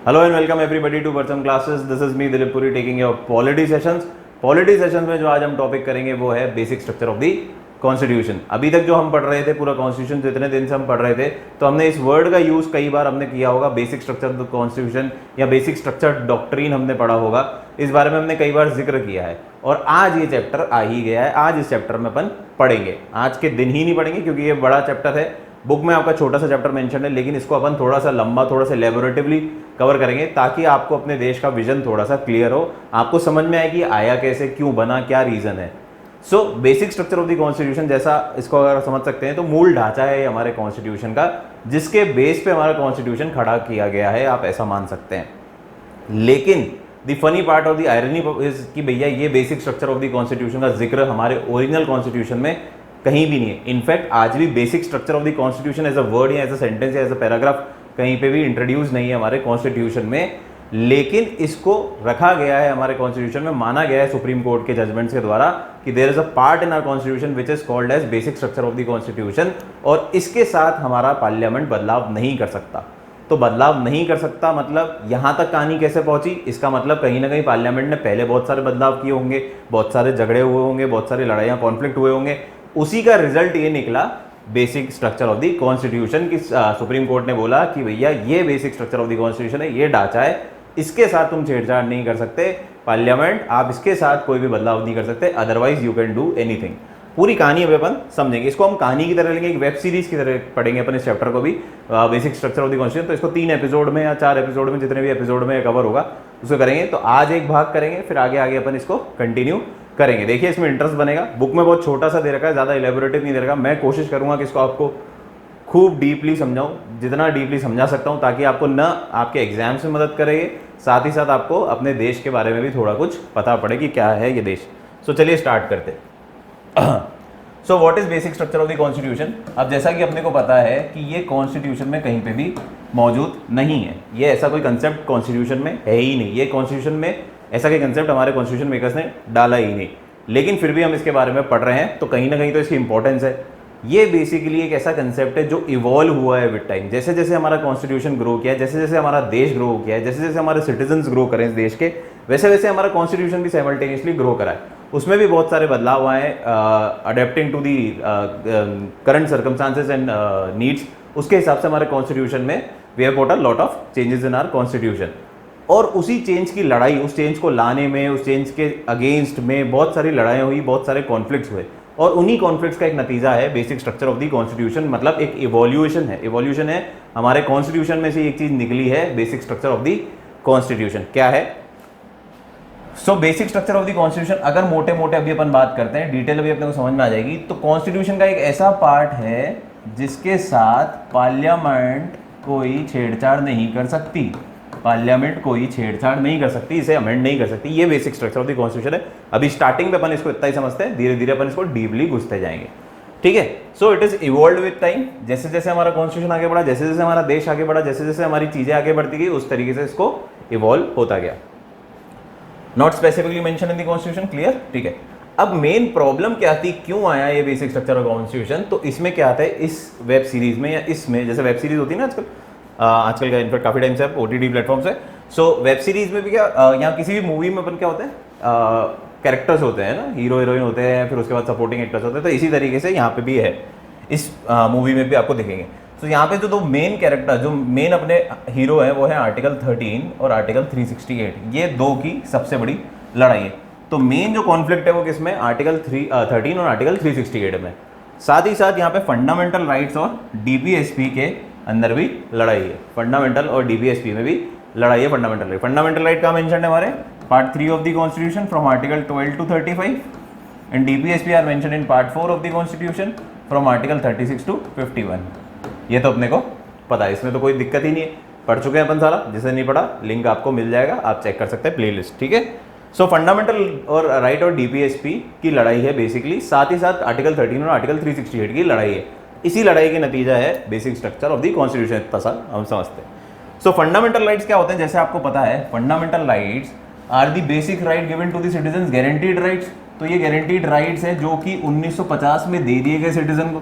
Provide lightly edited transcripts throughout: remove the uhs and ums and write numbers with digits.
Hello and welcome everybody to Parcham classes. This is me Dilip Puri taking your polity sessions. Polity sessions में जो आज हम topic करेंगे वो है basic structure of the constitution. अभी तक जो हम पढ़ रहे थे पूरा कॉन्स्टिट्यूशन जितने दिन से हम पढ़ रहे थे तो हमने इस वर्ड का यूज कई बार हमने किया होगा, basic structure of the constitution या बेसिक स्ट्रक्चर डॉक्ट्रीन हमने पढ़ा होगा। इस बारे में हमने कई बार जिक्र किया है और आज ये चैप्टर आ ही गया है। आज इस चैप्टर में अपन पढ़ेंगे, आज के दिन ही नहीं पढ़ेंगे क्योंकि ये बड़ा चैप्टर है। बुक में आपका छोटा सा चैप्टर मेंशन है लेकिन इसको अपन थोड़ा सा लंबा, थोड़ा सा लेबोरेटिवली कवर करेंगे ताकि आपको अपने देश का विजन थोड़ा सा क्लियर हो, आपको समझ में आए कि आया कैसे, क्यों बना, क्या रीजन है। So basic structure of the constitution जैसा इसको अगर समझ सकते हैं तो मूल ढांचा है हमारे कॉन्स्टिट्यूशन का, जिसके बेस पे हमारा कॉन्स्टिट्यूशन खड़ा किया गया है, आप ऐसा मान सकते हैं। लेकिन the funny part of the irony is कि भैया ये basic structure of the constitution का जिक्र हमारे ओरिजिनल कॉन्स्टिट्यूशन में कहीं भी नहीं है। इनफैक्ट आज भी basic structure of the constitution as a word या एज अ सेंटेंस या एज अ पैराग्राफ कहीं पे भी इंट्रोड्यूस नहीं है हमारे कॉन्स्टिट्यूशन में, लेकिन इसको रखा गया है हमारे कॉन्स्टिट्यूशन में, माना गया है सुप्रीम कोर्ट के जजमेंट्स के द्वारा कि there is a part in our constitution which is called as basic structure of the constitution. और इसके साथ हमारा पार्लियामेंट बदलाव नहीं कर सकता। तो बदलाव नहीं कर सकता मतलब यहां तक कहानी कैसे पहुंची, इसका मतलब कहीं ना कहीं पार्लियामेंट ने पहले बहुत सारे बदलाव किए होंगे, बहुत सारे झगड़े हुए होंगे, बहुत सारी लड़ाइयां, कॉन्फ्लिक्ट हुए होंगे, उसी का रिजल्ट ये निकला basic structure of the constitution की। सुप्रीम कोर्ट ने बोला कि भैया ये basic structure of the constitution है, ये ढांचा है, इसके साथ तुम छेड़छाड़ नहीं कर सकते, पार्लियामेंट आप इसके साथ कोई भी बदलाव नहीं कर सकते, otherwise you can do anything. पूरी कहानी अभी अपन समझेंगे, इसको हम कहानी की तरह लेंगे, एक वेब सीरीज की तरह पढ़ेंगे अपन इस चैप्टर को भी, basic structure of the constitution. तो इसको 3 एपिसोड में या 4 एपिसोड में, जितने भी एपिसोड में कवर होगा उसको करेंगे। तो आज एक भाग करेंगे, फिर आगे आगे अपन इसको कंटिन्यू करेंगे। देखिए इसमें इंटरेस्ट बनेगा। बुक में बहुत छोटा सा दे रखा है, ज़्यादा इलेबोरेटिव नहीं दे रखा। मैं कोशिश करूंगा कि इसको आपको खूब डीपली समझाऊं, जितना डीपली समझा सकता हूं, ताकि आपको न आपके एग्जाम्स में मदद करेंगे, साथ ही साथ आपको अपने देश के बारे में भी थोड़ा कुछ पता पड़े कि क्या है ये देश। सो चलिए स्टार्ट करते हैं। So what is basic structure of the constitution. अब जैसा कि अपने को पता है कि ये कॉन्स्टिट्यूशन में कहीं पे भी मौजूद नहीं है, ये ऐसा कोई कंसेप्ट कॉन्स्टिट्यूशन में है ही नहीं, ये कॉन्स्टिट्यूशन में ऐसा कोई कंसेप्ट हमारे कॉन्स्टिट्यूशन मेकर्स ने डाला ही नहीं। लेकिन फिर भी हम इसके बारे में पढ़ रहे हैं तो कहीं ना कहीं तो इसकी इंपॉर्टेंस है। ये बेसिकली एक ऐसा कंसेप्ट है जो इवॉल्व हुआ है विद टाइम। जैसे जैसे हमारा कॉन्स्टिट्यूशन ग्रो किया है, जैसे जैसे हमारा देश ग्रो किया है, जैसे जैसे हमारे सिटीजन्स ग्रो करें इस देश के, वैसे वैसे हमारा कॉन्स्टिट्यूशन भी साइमल्टेनियसली ग्रो करा है। उसमें भी बहुत सारे बदलाव आए, adapting to the current circumstances and needs. उसके हिसाब से हमारे कॉन्स्टिट्यूशन में we have got a lot of changes in our constitution. और उसी चेंज की लड़ाई, उस चेंज को लाने में, उस चेंज के अगेंस्ट में बहुत सारी लड़ाइयाँ हुई, बहुत सारे कॉन्फ्लिक्ट्स हुए, और उन्हीं कॉन्फ्लिक्ट्स का एक नतीजा है basic structure of the constitution. मतलब एक इवोल्यूशन है, इवोल्यूशन है हमारे कॉन्स्टिट्यूशन में से एक चीज निकली है, basic structure of the constitution. क्या है? So basic structure of the constitution अगर मोटे मोटे अभी अपन बात करते हैं, डिटेल अभी अपने को समझ में आ जाएगी। तो कॉन्स्टिट्यूशन का एक ऐसा पार्ट है जिसके साथ पार्लियामेंट कोई छेड़छाड़ नहीं कर सकती, पार्लियामेंट कोई छेड़छाड़ नहीं कर सकती, इसे अमेंड नहीं कर सकती। ये basic structure of the constitution है। अभी स्टार्टिंग में अपन इसको इतना ही समझते हैं, धीरे धीरे अपन इसको डीपली घुसते जाएंगे, ठीक है। So it is evolve with time. जैसे जैसे हमारा कॉन्स्टिट्यूशन आगे बढ़ा, जैसे जैसे हमारा देश आगे बढ़ा, जैसे जैसे हमारी चीजें आगे बढ़ती गई, उस तरीके से इसको इवॉल्व होता गया। Not specifically mention in the constitution, clear, ठीक है। अब मेन प्रॉब्लम क्या थी, क्यों आया ये बेसिक स्ट्रक्चर ऑफ कॉन्स्टिट्यूशन? तो इसमें क्या आता है, इस वेब सीरीज में या इसमें, जैसे वेब सीरीज होती है ना आजकल का इनफैक्ट काफी टाइम से OTT प्लेटफॉर्म से। सो वेब सीरीज में भी क्या, यहाँ किसी भी मूवी में अपन क्या होते हैं, कैरेक्टर्स होते हैं ना, हीरो हीरोइन होते हैं, फिर उसके बाद सपोर्टिंग एक्टर्स होते हैं। तो इसी तरीके से यहाँ पे भी है, इस मूवी में भी आपको दिखेंगे। तो यहाँ पे जो दो मेन कैरेक्टर, जो मेन अपने हीरो है, वो है आर्टिकल 13 और आर्टिकल 368। ये दो की सबसे बड़ी लड़ाई है। तो मेन जो कॉन्फ्लिक्ट है वो किसमें, आर्टिकल 13 और आर्टिकल 368 में। साथ ही साथ यहाँ पे फंडामेंटल राइट्स और DPSP के अंदर भी लड़ाई है। फंडामेंटल और DPSP में भी लड़ाई है। फंडामेंटल राइट का मेंशन है हमारे part 3 of the constitution from article 12 to 35 and DPSP are mentioned in part 4 of the constitution from article 36 to 51। ये तो अपने को पता है, इसमें तो कोई दिक्कत ही नहीं है, पढ़ चुके हैं अपन सारा। जिसे नहीं पढ़ा लिंक आपको मिल जाएगा, आप चेक कर सकते हैं प्लेलिस्ट, ठीक है। सो फंडामेंटल और राइट और DPSP की लड़ाई है बेसिकली, साथ ही साथ आर्टिकल 13 और आर्टिकल 368 की लड़ाई है। इसी लड़ाई के नतीजा है basic structure of the constitution, इतना सा हम समझते हैं। सो फंडामेंटल राइट्स क्या होते हैं, जैसे आपको पता है, fundamental rights are the basic right given to the citizen, guaranteed rights. तो ये गारंटीड राइट्स है जो कि 1950 में दे दिए गए सिटीजन को।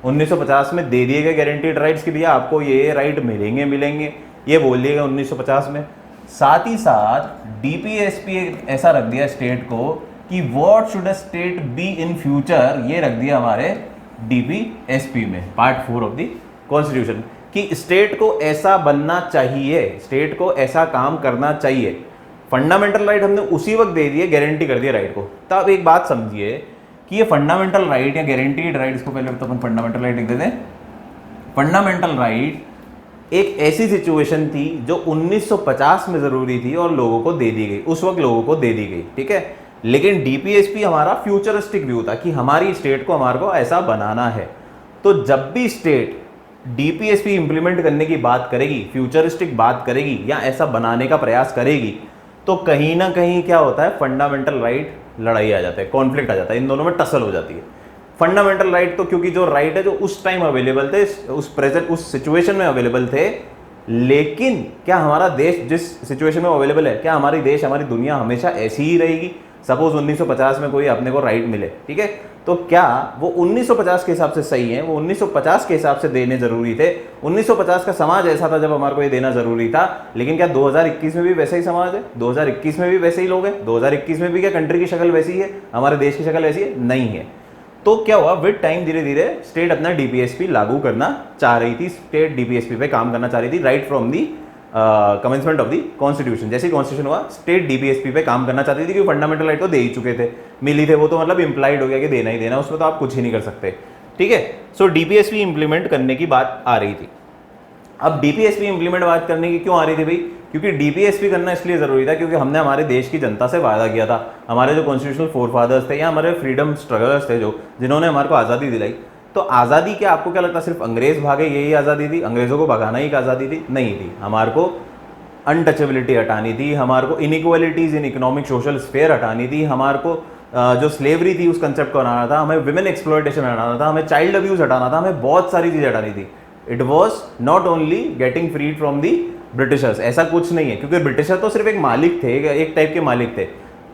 1950 में दे दिए गए गारंटीड राइट्स के लिए आपको ये राइट मिलेंगे, ये बोल दिया 1950 में। साथ ही साथ डीपीएसपी ऐसा रख दिया स्टेट को कि what should a state be in future, ये रख दिया हमारे डीपीएसपी में पार्ट 4 ऑफ द कॉन्स्टिट्यूशन कि स्टेट को ऐसा बनना चाहिए, स्टेट को ऐसा काम करना चाहिए। फंडामेंटल राइट हमने उसी वक्त दे दिए, गारंटी कर दिया राइट को। तब एक बात समझिए कि ये फंडामेंटल राइट या गारंटीड राइट, इसको पहले तो अपन फंडामेंटल राइट लिख देते हैं। फंडामेंटल राइट एक ऐसी सिचुएशन थी जो 1950 में जरूरी थी और लोगों को दे दी गई, उस वक्त लोगों को दे दी गई, ठीक है। लेकिन डीपीएसपी हमारा फ्यूचरिस्टिक व्यू था कि हमारी स्टेट को हमारे को ऐसा बनाना है। तो जब भी स्टेट डीपीएसपी इंप्लीमेंट करने की बात करेगी, फ्यूचरिस्टिक बात करेगी या ऐसा बनाने का प्रयास करेगी, तो कहीं ना कहीं क्या होता है, फंडामेंटल राइट लड़ाई आ जाता है, कॉन्फ्लिक्ट आ जाता है, इन दोनों में टसल हो जाती है। फंडामेंटल राइट तो क्योंकि जो राइट है जो उस टाइम अवेलेबल थे, उस प्रेजेंट उस सिचुएशन में अवेलेबल थे, लेकिन क्या हमारा देश जिस सिचुएशन में अवेलेबल है, क्या हमारी देश हमारी दुनिया हमेशा ऐसी ही रहेगी? सपोज 1950 में कोई अपने को राइट मिले, ठीक है, तो क्या वो 1950 के हिसाब से सही है? वो 1950 के हिसाब से देने जरूरी थे। 1950 का समाज ऐसा था जब हमारे को ये देना जरूरी था, लेकिन क्या 2021 में भी वैसा ही समाज है? 2021 में भी वैसे ही लोग हैं? 2021 में भी क्या कंट्री की शक्ल वैसी है, हमारे देश की शक्ल वैसी है? नहीं है। तो क्या हुआ, विद टाइम धीरे धीरे स्टेट अपना डीपीएसपी लागू करना चाह रही थी, स्टेट डीपीएसपी पे काम करना चाह रही थी right from the commencement of the constitution. जैसे कॉन्स्टिट्यूशन हुआ, स्टेट डीपीएसपी पे काम करना चाहती थी क्योंकि फंडामेंटल राइट तो दे ही चुके थे, मिली थे, वो तो मतलब इंप्लाइड हो गया कि देना ही देना, उसमें तो आप कुछ ही नहीं कर सकते, ठीक है। सो डीपीएसपी इंप्लीमेंट करने की बात आ रही थी। अब डीपीएसपी इंप्लीमेंट बात करने की क्यों आ रही थी भाई? क्योंकि डीपीएसपी करना इसलिए जरूरी था क्योंकि हमने हमारे देश की जनता से वादा किया था, हमारे जो कॉन्स्टिट्यूशनल फोरफादर्स थे या हमारे फ्रीडम स्ट्रगलर्स थे जो जिन्होंने हमारे को आज़ादी दिलाई। तो आज़ादी क्या, आपको क्या लगता है सिर्फ अंग्रेज भागे यही आज़ादी थी? अंग्रेजों को भगाना ही एक आज़ादी थी? नहीं थी। हमारे को अनटचेबिलिटी हटानी थी, हमारे को inequalities in economic social sphere हटानी थी, हमारे को जो स्लेवरी थी उस कंसेप्ट को हटाना था, हमें विमेन एक्सप्लॉयटेशन हटाना था, हमें चाइल्ड अब्यूज हटाना था, हमें बहुत सारी चीज़ें हटानी थी। It was not only getting freed from the Britishers, ऐसा कुछ नहीं है, क्योंकि ब्रिटिशर तो सिर्फ एक मालिक थे, एक टाइप के मालिक थे।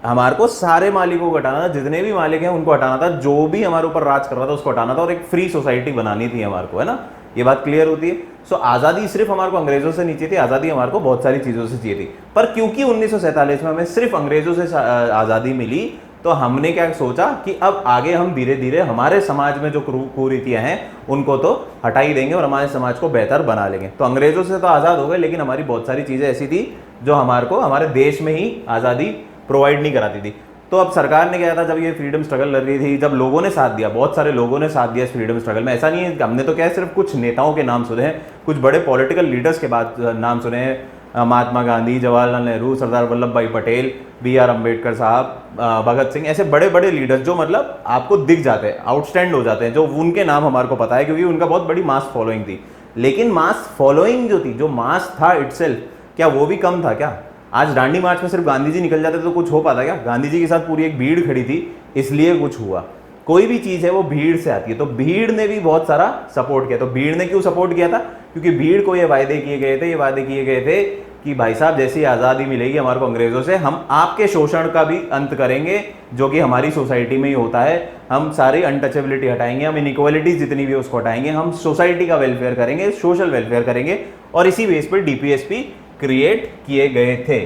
हमारे को सारे मालिकों को हटाना था, जितने भी मालिक हैं उनको हटाना था, जो भी हमारे ऊपर राज कर रहा था उसको हटाना था और एक फ्री सोसाइटी बनानी थी हमारे को, है ना। ये बात क्लियर होती है। सो आज़ादी सिर्फ हमारे को अंग्रेजों से नहीं चाहिए थी, आज़ादी हमारे को बहुत सारी चीज़ों से चाहिए थी। पर क्योंकि 1947 में हमें सिर्फ अंग्रेजों से आज़ादी मिली, तो हमने क्या सोचा कि अब आगे हम धीरे धीरे हमारे समाज में जो कुरीतियां हैं उनको तो हटा ही देंगे और हमारे समाज को बेहतर बना लेंगे। तो अंग्रेजों से तो आज़ाद हो गए, लेकिन हमारी बहुत सारी चीज़ें ऐसी थी जो हमारे को हमारे देश में ही आज़ादी प्रोवाइड नहीं कराती थी। तो अब सरकार ने क्या था, जब ये फ्रीडम स्ट्रगल लड़ रही थी, जब लोगों ने साथ दिया, बहुत सारे लोगों ने साथ दिया इस फ्रीडम स्ट्रगल में, ऐसा नहीं है हमने तो क्या है सिर्फ कुछ नेताओं के नाम सुने हैं, कुछ बड़े पॉलिटिकल लीडर्स के बाद नाम सुने हैं, महात्मा गांधी, जवाहरलाल नेहरू, सरदार वल्लभ भाई पटेल, B.R. अम्बेडकर साहब, भगत सिंह, ऐसे बड़े बड़े लीडर्स जो मतलब आपको दिख जाते हैं, आउटस्टैंड हो जाते हैं, जो उनके नाम हमारे को पता है क्योंकि उनका बहुत बड़ी मास फॉलोइंग थी। लेकिन मास फॉलोइंग जो थी, जो मास था इटसेल्फ, क्या वो भी कम था क्या? आज दांडी मार्च में सिर्फ गांधी जी निकल जाते तो कुछ हो पाता क्या? गांधी जी के साथ पूरी एक भीड़ खड़ी थी, इसलिए कुछ हुआ। कोई भी चीज़ है वो भीड़ से आती है, तो भीड़ ने भी बहुत सारा सपोर्ट किया। तो भीड़ ने क्यों सपोर्ट किया था? क्योंकि भीड़ को ये वादे किए गए थे कि भाई साहब जैसी आज़ादी मिलेगी हमारे को अंग्रेज़ों से, हम आपके शोषण का भी अंत करेंगे जो कि हमारी सोसाइटी में ही होता है, हम सारी अनटचेबिलिटी हटाएंगे, हम इनइक्वालिटीज जितनी भी है उसको हटाएंगे, हम सोसाइटी का वेलफेयर करेंगे, सोशल वेलफेयर करेंगे। और इसी बेस पर डीपीएसपी क्रिएट किए गए थे,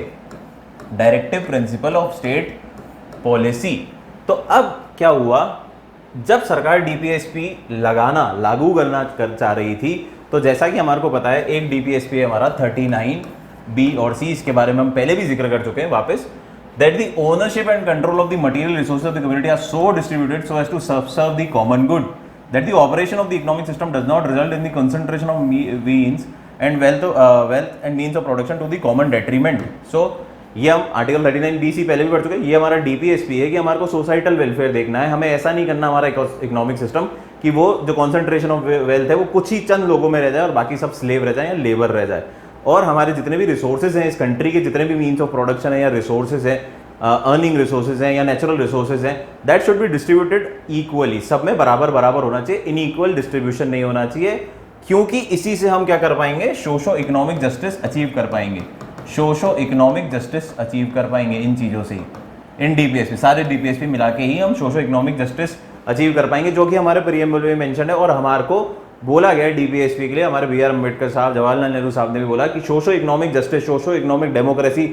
directive principle of state policy. तो अब क्या हुआ, जब सरकार डीपीएसपी लागू करना चाह रही थी, तो जैसा कि हमारे को पता है एक डीपीएसपी है हमारा 39B और C, इसके बारे में हम पहले भी जिक्र कर चुके हैं वापस, that the ownership and control of the material resources of the community are so distributed so as to serve the common good, that the operation of the economic system does not result in the concentration of means and wealth and means of production to the common detriment. So ये हम article 39B पहले भी पढ़ चुके हैं। ये हमारा DPSP है कि हमारे को सोसाइटल वेलफेयर देखना है, हमें ऐसा नहीं करना हमारा इकोनॉमिक सिस्टम कि वो जो कॉन्सेंट्रेशन ऑफ वेल्थ है वो कुछ ही चंद लोगों में रह जाए और बाकी सब स्लेव रह जाए या लेबर रह जाए। और हमारे जितने भी रिसोर्सेज हैं इस कंट्री के, जितने भी मीन्स ऑफ प्रोडक्शन है या रिसोर्सेज हैं, अर्निंग रिसोर्सेज हैं या नेचुरल रिसोर्सेज हैं, that should be distributed equally, सब में बराबर बराबर होना चाहिए, इनइक्वल डिस्ट्रीब्यूशन नहीं होना चाहिए, क्योंकि इसी से हम क्या कर पाएंगे, सोशो इकोनॉमिक जस्टिस अचीव कर पाएंगे, सोशो इकोनॉमिक जस्टिस अचीव कर पाएंगे इन चीज़ों से ही। इन डीपीएसपी, सारे डीपीएसपी मिला के ही हम सोशो इकोनॉमिक जस्टिस अचीव कर पाएंगे, जो कि हमारे प्रीएम्बल में मेंशन है और हमारे को बोला गया डीपीएसपी के लिए, हमारे बी आर अम्बेडकर साहब, जवाहरलाल नेहरू साहब ने भी बोला कि socio economic justice, socio economic democracy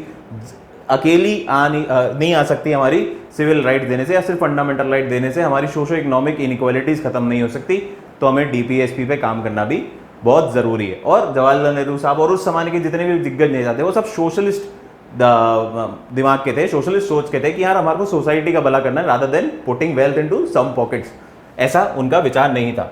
अकेली नहीं आ सकती हमारी सिविल राइट देने से या सिर्फ फंडामेंटल राइट देने से, हमारी सोशो इकोनॉमिक इनइक्वालिटीज खत्म नहीं हो सकती। तो हमें डीपीएसपी पे काम करना भी बहुत जरूरी है। और जवाहरलाल नेहरू साहब और उस समय के जितने भी दिग्गज नेता थे वो सब सोशलिस्ट दिमाग के थे, सोशलिस्ट सोच के थे कि यार हमारे को सोसाइटी का भला करना है rather than putting wealth into some pockets, ऐसा उनका विचार नहीं था।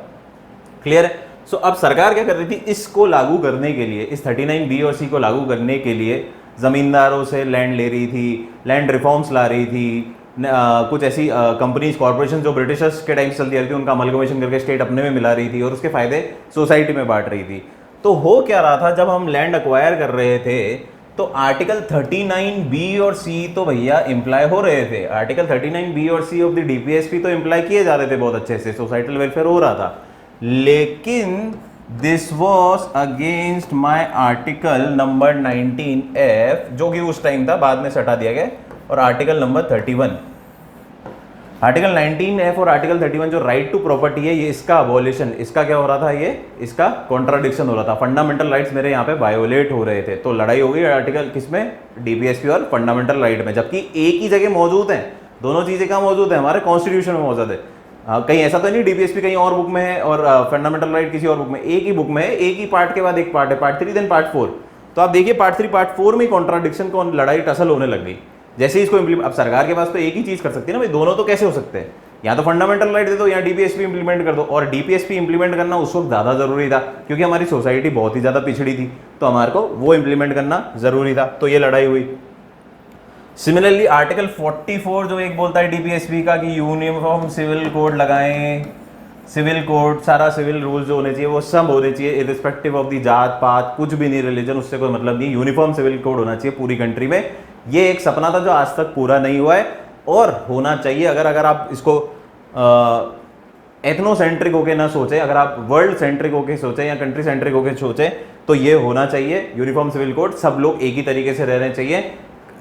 क्लियर है? सो अब सरकार क्या कर रही थी, इसको लागू करने के लिए, इस 39B और C को लागू करने के लिए जमींदारों से लैंड ले रही थी, लैंड रिफॉर्म्स ला रही थी, कुछ ऐसी कंपनीज कॉर्पोरेशन जो ब्रिटिशर्स के टाइम से चलती रही थी उनका अमलगमेशन करके स्टेट अपने में मिला रही थी और उसके फायदे सोसाइटी में बांट रही थी। तो हो क्या रहा था, जब हम लैंड अक्वायर कर रहे थे तो आर्टिकल 39B और C तो भैया इम्प्लाई हो रहे थे, आर्टिकल 39B और C ऑफ द डीपीएसपी तो इम्प्लाई किए जा रहे थे बहुत अच्छे से, सोसाइटल वेलफेयर हो रहा था, लेकिन this was against my article number 19F जो कि उस टाइम था, बाद में सटा दिया गया, और आर्टिकल नंबर 31, आर्टिकल 19F और आर्टिकल 31 जो राइट टू प्रॉपर्टी है, ये इसका अबॉलिशन, इसका क्या हो रहा था, ये इसका कॉन्ट्राडिक्शन हो रहा था, फंडामेंटल राइट्स मेरे यहाँ पे वायोलेट हो रहे थे। तो लड़ाई हो गई आर्टिकल किसमें, डीपीएसपी और फंडामेंटल राइट में, जबकि एक ही जगह मौजूद है, दोनों चीजें कहाँ मौजूद है, हमारे कॉन्स्टिट्यूशन में मौजूद है। कहीं ऐसा तो नहीं डीपीएसपी कहीं और बुक में है और फंडामेंटल राइट किसी और बुक में, एक ही बुक में है, एक ही पार्ट के बाद एक पार्ट है, पार्ट 3 देन पार्ट 4। तो आप देखिए पार्ट 3 पार्ट 4 में कॉन्ट्राडिक्शन को लड़ाई टसल होने लग गई। जैसे इसको इम्प्लीमेंट, अब सरकार के पास तो एक ही चीज कर सकती है ना भाई, दोनों तो कैसे हो सकते हैं, या तो फंडामेंटल राइट दे दो या डीपीएसपी इंप्लीमेंट कर दो। और डीपीएसपी इंप्लीमेंट करना उस वक्त ज्यादा जरूरी था क्योंकि हमारी सोसाइटी बहुत ही ज्यादा पिछड़ी थी, तो हमारे को वो इंप्लीमेंट करना जरूरी था, तो ये लड़ाई हुई। सिमिलरली आर्टिकल 44 जो एक बोलता है डीपीएसपी का कि यूनिफॉर्म सिविल कोड लगाएं, सिविल कोड, सारा सिविल रूल जो होने चाहिए वो सब होने चाहिए इरिस्पेक्टिव ऑफ दी जात पात, कुछ भी नहीं, रिलीजन, उससे कोई मतलब नहीं, यूनिफॉर्म सिविल कोड होना चाहिए पूरी कंट्री में। ये एक सपना था जो आज तक पूरा नहीं हुआ है और होना चाहिए। अगर आप इसको एथनोसेंट्रिक होके ना सोचे, अगर आप वर्ल्ड सेंट्रिक होके सोचे या कंट्री सेंट्रिक होके सोचे, तो ये होना चाहिए यूनिफॉर्म सिविल कोड, सब लोग एक ही तरीके से रहने चाहिए,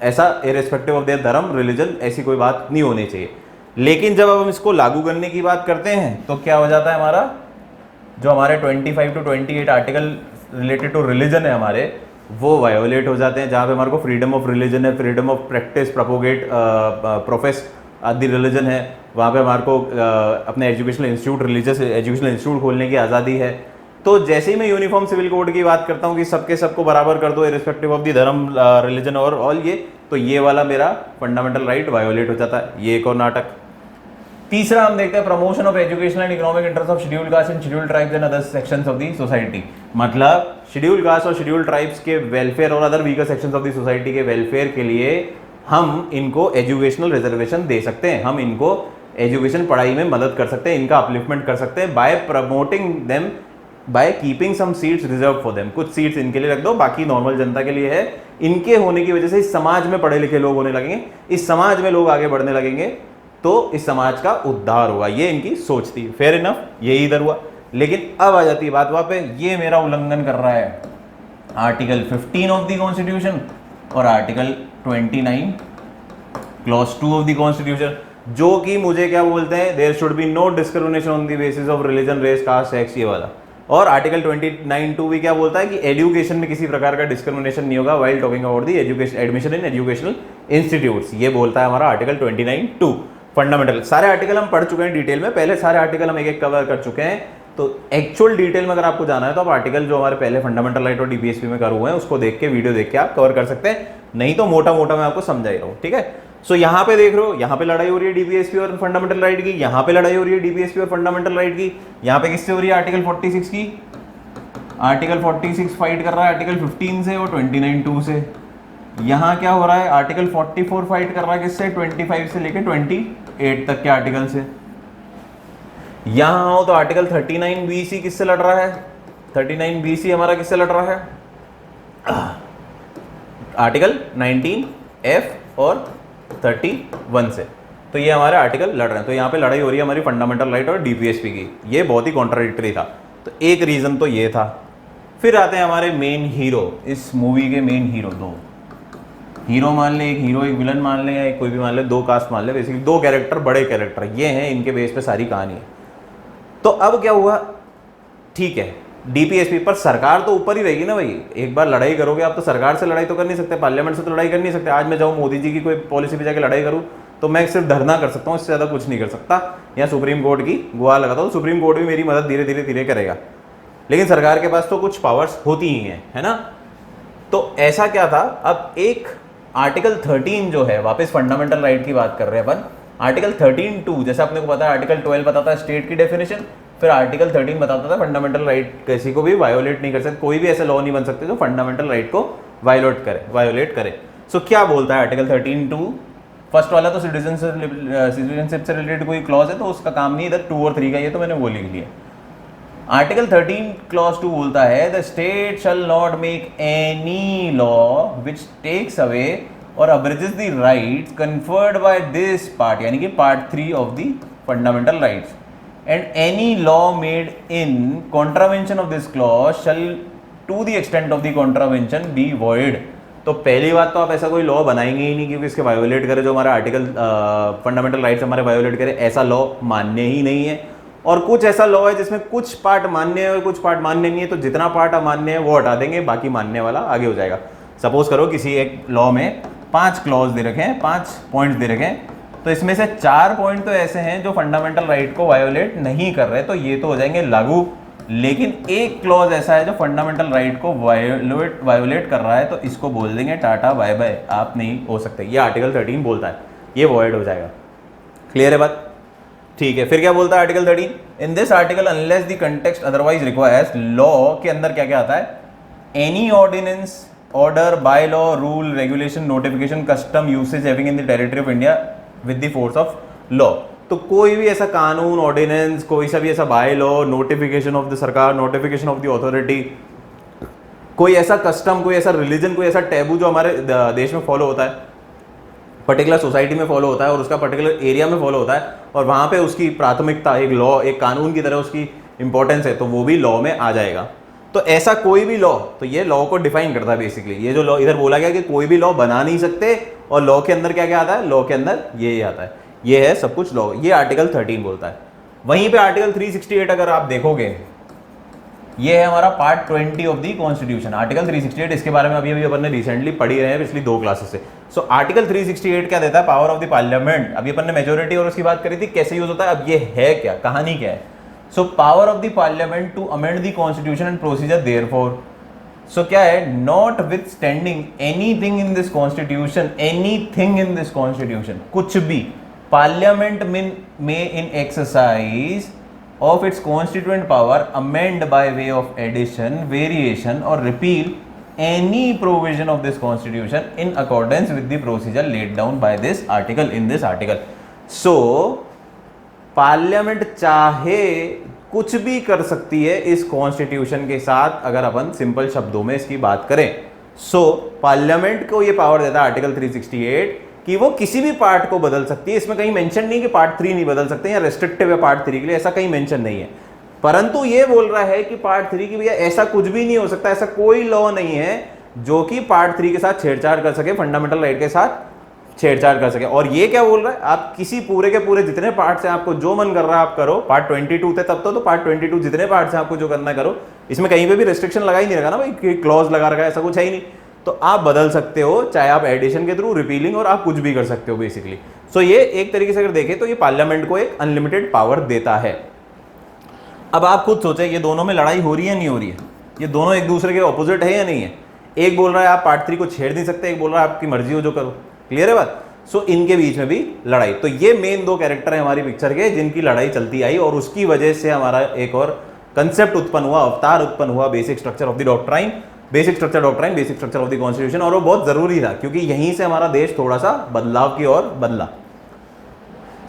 ऐसा इरिस्पेक्टिव ऑफ देयर धर्म, रिलीजन, ऐसी कोई बात नहीं होनी चाहिए। लेकिन जब हम इसको लागू करने की बात करते हैं तो क्या हो जाता है, हमारा जो हमारे 25 to 28 article related to religion है हमारे, वो वायोलेट हो जाते हैं, जहाँ पे हमारे को फ्रीडम ऑफ रिलीजन है, freedom of practice, propagate, profess आदि रिलीजन है, वहाँ पे हमारे को अपने educational institute, religious educational institute खोलने की आज़ादी है। तो जैसे ही मैं यूनिफॉर्म सिविल कोड की बात करता हूँ कि सबके सबको बराबर कर दो इरिस्पेक्टिव ऑफ दी धर्म, रिलीजन और ऑल, ये तो ये वाला मेरा फंडामेंटल राइट वायोलेट हो जाता है। ये एक और नाटक। तीसरा हम देखते हैं promotion of educational and economic interest of scheduled caste and scheduled tribes and other sections of the society. मतलब शेड्यूल्ड कास्ट और शेड्यूल्ड ट्राइब्स के वेलफेयर और other weaker sections of the society के वेलफेयर के लिए हम इनको एजुकेशनल रिजर्वेशन दे सकते हैं, हम इनको एजुकेशन पढ़ाई में मदद कर सकते हैं, इनका अपलिफ्टमेंट कर सकते हैं by promoting them, by keeping some seats reserve for them. कुछ सीट्स इनके लिए रख दो, बाकी नॉर्मल जनता के लिए है। इनके होने की वजह से इस समाज में पढ़े लिखे लोग होने लगेंगे, इस समाज में लोग आगे बढ़ने लगेंगे, तो इस समाज का उद्धार होगा, ये इनकी सोच थी। फेयर इनफ, यही इधर हुआ। लेकिन अब आ जाती है बात वहां पे, ये मेरा उल्लंघन कर रहा है आर्टिकल 15 ऑफ द कॉन्स्टिट्यूशन और article 29 clause 2 of the constitution, जो कि मुझे क्या बोलते हैं, there should be no discrimination on the basis of religion, race, caste, sex, ये वाला। और आर्टिकल 29(2) भी क्या बोलता है कि एजुकेशन में किसी प्रकार का डिस्क्रिमिनेशन नहीं होगा while talking about the education, admission in educational institutes, ये बोलता है हमारा आर्टिकल 29(2). फंडामेंटल सारे आर्टिकल हम पढ़ चुके हैं डिटेल में, पहले सारे आर्टिकल हम एक एक कवर कर चुके हैं। तो एक्चुअल डिटेल में अगर आपको जाना है तो आप आर्टिकल जो हमारे पहले फंडामेंटल राइट और डीपीएसपी में कर हुए हैं उसको देख के, वीडियो देख के आप कवर कर सकते हैं, नहीं तो मोटा मोटा मैं आपको समझा ही रहा हूँ, ठीक है। सो यहाँ पे देख रहे हो, यहाँ पे लड़ाई हो रही है डीपीएसपी और फंडामेंटल राइट की, यहाँ पे लड़ाई हो रही है डीपीएसपी और फंडामेंटल राइट की, यहाँ पे किससे हो रही है, आर्टिकल 46 की। आर्टिकल 46 फाइट कर रहा है आर्टिकल 15 से और 29(2) से। यहाँ क्या हो रहा है, आर्टिकल 44 फाइट कर रहा है किससे, 25 से लेकर 28 तक के आर्टिकल से। यहाँ हो तो आर्टिकल 39(b)(c) किससे लड़ रहा है, 39(b)(c) हमारा किससे लड़ रहा है, आर्टिकल 19(f) और 31 से। तो ये हमारे आर्टिकल लड़ रहे हैं, तो यहाँ पे लड़ाई हो रही है हमारी फंडामेंटल राइट और डीपीएसपी की, ये बहुत ही कॉन्ट्राडिक्टरी था। तो एक रीजन तो ये था। फिर आते हैं हमारे मेन हीरो, इस मूवी के मेन हीरो, दो हीरो मान ले, एक हीरो एक विलन मान ले, या कोई भी मान ले, दो कास्ट मान ले, बेसिकली दो कैरेक्टर, बड़े कैरेक्टर ये हैं, इनके बेस पे सारी कहानी है। तो अब क्या हुआ, ठीक है, डीपीएसपी पर सरकार तो ऊपर ही रहेगी ना भाई। एक बार लड़ाई करोगे आप तो सरकार से लड़ाई तो कर नहीं सकते, पार्लियामेंट से तो लड़ाई कर नहीं सकते। आज मैं जाऊँ मोदी जी की कोई पॉलिसी पे जाके लड़ाई करूँ तो मैं सिर्फ धरना कर सकता हूँ, इससे ज़्यादा कुछ नहीं कर सकता, या सुप्रीम कोर्ट की गुहार लगाता हूँ, सुप्रीम कोर्ट भी मेरी मदद धीरे धीरे धीरे करेगा। लेकिन सरकार के पास तो कुछ पावर्स होती ही हैं, है ना। तो ऐसा क्या था, अब एक आर्टिकल 13 जो है, वापस फंडामेंटल राइट की बात कर रहे हैं अपन। आर्टिकल 13(2) जैसे अपने को पता है, आर्टिकल 12 बताता है स्टेट की डेफिनेशन, फिर आर्टिकल 13 बताता था फंडामेंटल राइट किसी को भी वायोलेट नहीं कर सकते, कोई भी ऐसे लॉ नहीं बन सकते जो फंडामेंटल राइट को वायोलेट करे। सो क्या बोलता है आर्टिकल 13(2)? फर्स्ट वाला तो सिटीजनशिप से रिलेटेड कोई क्लॉज है तो उसका काम नहीं, इधर 2 और 3 का ये तो मैंने वो लिख लिया। आर्टिकल 13 क्लॉज 2 बोलता है the state shall not make any law which takes away or abridges the rights conferred by this part, यानी कि part 3 of the fundamental rights, and any law made in contravention of this clause shall to the extent of the contravention be void. तो पहली बात तो आप ऐसा कोई law बनाएंगे ही नहीं क्योंकि इसके वायोलेट करे, जो हमारा आर्टिकल फंडामेंटल राइट्स हमारे वायोलेट करे, ऐसा लॉ मान्य ही नहीं है। और कुछ ऐसा लॉ है जिसमें कुछ पार्ट मान्य है और कुछ पार्ट मान्य नहीं है, तो जितना पार्ट अमान्य है वो हटा देंगे, बाकी मान्य वाला आगे हो जाएगा। सपोज करो किसी एक लॉ में 5 क्लॉज दे रखे हैं, 5 पॉइंट्स दे रखे हैं, तो इसमें से 4 पॉइंट तो ऐसे हैं जो फंडामेंटल राइट को वायोलेट नहीं कर रहे, तो ये तो हो जाएंगे लागू। लेकिन एक क्लॉज ऐसा है जो फंडामेंटल राइट को वायोलेट कर रहा है, तो इसको बोल देंगे टाटा बाय बाय, आप नहीं हो सकते। ये आर्टिकल 13 बोलता है, ये वॉइड हो जाएगा। क्लियर है बात? ठीक है, फिर क्या बोलता है article 13? In this article unless the context otherwise requires, law के अंदर क्या क्या आता है? Any ordinance, order, by law, rule, regulation, notification, custom, usage having in the territory of India with the force of law. तो कोई भी ऐसा कानून, ऑर्डिनेंस, कोई सा भी ऐसा by law, notification of the सरकार, नोटिफिकेशन ऑफ द अथॉरिटी, कोई ऐसा कस्टम, कोई ऐसा रिलीजन, कोई ऐसा टैबू जो हमारे देश में फॉलो होता है, पर्टिकुलर सोसाइटी में फॉलो होता है और उसका पर्टिकुलर एरिया में फॉलो होता है और वहाँ पे उसकी प्राथमिकता एक लॉ, एक कानून की तरह उसकी इंपॉर्टेंस है, तो वो भी लॉ में आ जाएगा। तो ऐसा कोई भी लॉ, तो ये लॉ को डिफाइन करता है बेसिकली। ये जो लॉ इधर बोला गया कि कोई भी लॉ बना नहीं सकते, और लॉ के अंदर क्या क्या आता है? लॉ के अंदर ये आता है, ये है सब कुछ लॉ, ये आर्टिकल 13 बोलता है। वहीं पे आर्टिकल 368 अगर आप देखोगे, ये है हमारा part 20 of the constitution, article 368। इसके बारे में अभी अपन ने रिसेंटली पढ़ी रहे हैं पिछली 2 क्लासेस से। सो आर्टिकल 368 क्या देता है? Power of the parliament. अभी अपन ने मेजोरिटी और उसकी बात करी थी, कैसे यूज होता है, अब ये है क्या, कहानी क्या है? So power of the parliament to amend the constitution and procedure therefor. So क्या है? Notwithstanding anything in this constitution, anything in this constitution, कुछ भी, पार्लियामेंट में in exercise of its constituent power amend by way of addition, variation or repeal any provision of this constitution in accordance with the procedure laid down by this article in this article. So parliament चाहे कुछ भी कर सकती है इस constitution के साथ, अगर अपन सिंपल शब्दों में इसकी बात करें। सो पार्लियामेंट को ये पावर देता है आर्टिकल 368 कि वो किसी भी पार्ट को बदल सकती है। इसमें कहीं मेंशन नहीं कि पार्ट 3 नहीं बदल सकते या रेस्ट्रिक्टिव है पार्ट 3 के लिए, ऐसा कहीं मेंशन नहीं है। परंतु ये बोल रहा है कि पार्ट 3 की भैया ऐसा कुछ भी नहीं हो सकता, ऐसा कोई लॉ नहीं है जो कि पार्ट 3 के साथ छेड़छाड़ कर सके, फंडामेंटल राइट के साथ छेड़छाड़ कर सके। और ये क्या बोल रहा है? आप किसी पूरे के पूरे जितने पार्ट्स हैं, आपको जो मन कर रहा है आप करो। पार्ट 22 थे तब तो पार्ट 22 जितने पार्ट्स हैं आपको जो करना है करो। इसमें कहीं पे भी रिस्ट्रिक्शन लगा ही नहीं रखा ना भाई कि क्लॉज लगा रखा है, ऐसा कुछ है ही नहीं। तो आप बदल सकते हो, चाहे आप एडिशन के थ्रू, रिपीलिंग, और आप कुछ भी कर सकते हो बेसिकली। सो ये एक तरीके से अगर देखें तो ये पार्लियामेंट को एक अनलिमिटेड पावर देता है। अब आप खुद सोचें, ये दोनों में लड़ाई हो रही है नहीं हो रही है? ये दोनों एक दूसरे के ऑपोजिट है या नहीं है? एक बोल रहा है आप पार्ट 3 को छेड़ नहीं सकते, एक बोल रहा है आपकी मर्जी हो जो करो। क्लियर है बात? सो इनके बीच में भी लड़ाई। तो ये मेन 2 कैरेक्टर है हमारी पिक्चर के जिनकी लड़ाई चलती आई, और उसकी वजह से हमारा एक और कंसेप्ट उत्पन्न हुआ, अवतार उत्पन्न हुआ, basic structure of the doctrine, basic structure doctrine, basic structure of the constitution. और वो बहुत जरूरी था क्योंकि यहीं से हमारा देश थोड़ा सा बदलाव की ओर बदला।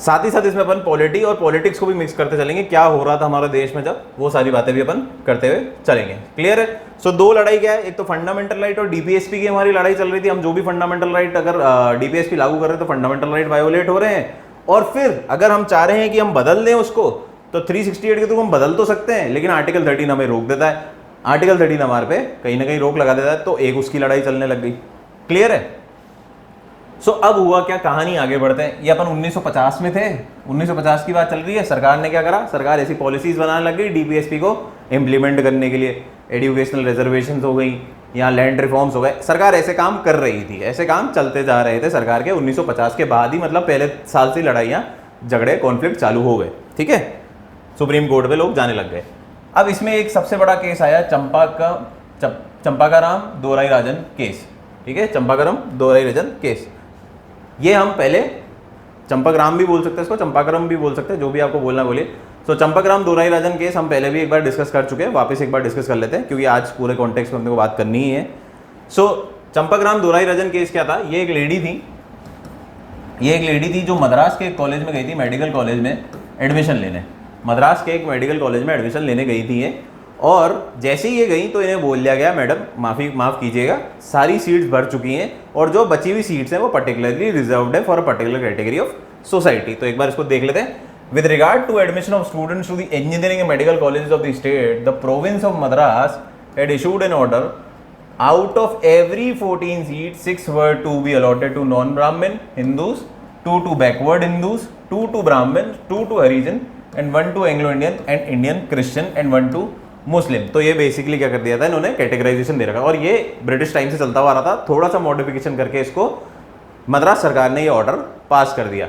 साथ ही साथ इसमें अपन पॉलिटी और पॉलिटिक्स को भी मिक्स करते चलेंगे, क्या हो रहा था हमारे देश में जब, वो सारी बातें भी अपन करते हुए चलेंगे। क्लियर है? सो 2 लड़ाई क्या है? एक तो फंडामेंटल राइट और डीपीएसपी की हमारी लड़ाई चल रही थी। हम जो भी फंडामेंटल राइट अगर डीपीएसपी लागू कर रहे हैं तो फंडामेंटल राइट वायोलेट हो रहे हैं। और फिर अगर हम चाह रहे हैं कि हम बदल दें उसको, तो 368 के थ्रू हम बदल तो सकते हैं, लेकिन आर्टिकल 13 हमें रोक देता है। आर्टिकल 13 हमारे पे कहीं ना कहीं रोक लगा देता है, तो एक उसकी लड़ाई चलने लग गई। क्लियर है? सो अब हुआ क्या, कहानी आगे बढ़ते हैं। ये अपन 1950 में थे, 1950 की बात चल रही है। सरकार ने क्या करा, सरकार ऐसी पॉलिसीज बनाने लग गई डीपीएसपी को इम्प्लीमेंट करने के लिए। एजुकेशनल रिजर्वेशन हो गई, यहाँ लैंड रिफॉर्म्स हो गए, सरकार ऐसे काम कर रही थी, ऐसे काम चलते जा रहे थे सरकार के। 1950 के बाद ही मतलब पहले साल से लड़ाइयाँ झगड़े कॉन्फ्लिक्ट चालू हो गए, ठीक है। सुप्रीम कोर्ट पे लोग जाने लग गए। अब इसमें एक सबसे बड़ा केस आया चंपाकाराम दोराईराजन केस, ठीक है, चंपाकरम दोराईराजन केस। ये हम पहले चंपाकराम भी बोल सकते हैं इसको, चंपाकरम भी बोल सकते हैं, जो भी आपको बोलना बोलिए। सो चंपाकराम दोराईराजन केस हम पहले भी एक बार डिस्कस कर चुके हैं, वापस एक बार डिस्कस कर लेते हैं क्योंकि आज पूरे कॉन्टेक्स्ट में अपने को बात करनी ही है। सो चंपाकराम दोराईराजन केस क्या था, ये एक लेडी थी जो मद्रास के एक कॉलेज में गई थी, मेडिकल कॉलेज में एडमिशन लेने। मद्रास के एक मेडिकल कॉलेज में एडमिशन लेने गई थी ये, और जैसे ही ये गई तो इन्हें बोल दिया गया मैडम माफ़ कीजिएगा, सारी सीट्स भर चुकी हैं और जो बची हुई सीट्स हैं वो पर्टिकुलरली रिजर्व्ड है for a particular category of society. तो एक बार इसको देख लेते हैं। With regard to admission of students to the engineering and medical colleges of the state, the province of Madras had issued an order, out of every 14 seats 6 were to be allotted to non-Brahmin Hindus, 2 to backward Hindus, 2 to Brahmin, 2 to Harijan and 1 to Anglo-Indian and Indian Christian and 1 to मुस्लिम। तो ये basically क्या कर दिया था इन्होंने, categorisation दे रखा, और ये ब्रिटिश टाइम से चलता हुआ रहा था। थोड़ा सा मॉडिफिकेशन करके इसको मद्रास सरकार ने ये ऑर्डर पास कर दिया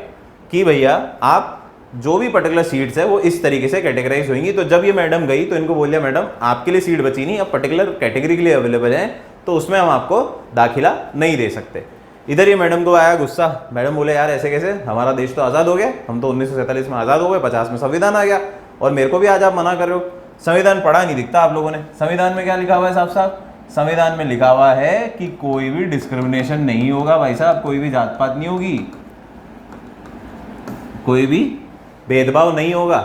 कि भैया आप जो भी पर्टिकुलर सीट्स है वो इस तरीके से कैटेगराइज होंगी। तो जब ये मैडम गई तो इनको बोल दिया मैडम आपके लिए सीट बची नहीं, अब पर्टिकुलर कैटेगरी के लिए अवेलेबल है, तो उसमें हम आपको दाखिला नहीं दे सकते। इधर ये मैडम को आया गुस्सा, मैडम बोले यार ऐसे कैसे, हमारा देश तो आज़ाद हो गया, हम तो 1947 में आज़ाद हो गए, 50 में संविधान आ गया और मेरे को भी आज आप मना कर रहे हो। संविधान पढ़ा नहीं दिखता आप लोगों ने, संविधान में क्या लिखा हुआ है साफ साफ, संविधान में लिखा हुआ है कि कोई भी डिस्क्रिमिनेशन नहीं होगा भाई साहब, कोई भी जात पात नहीं होगी, कोई भी भेदभाव नहीं होगा।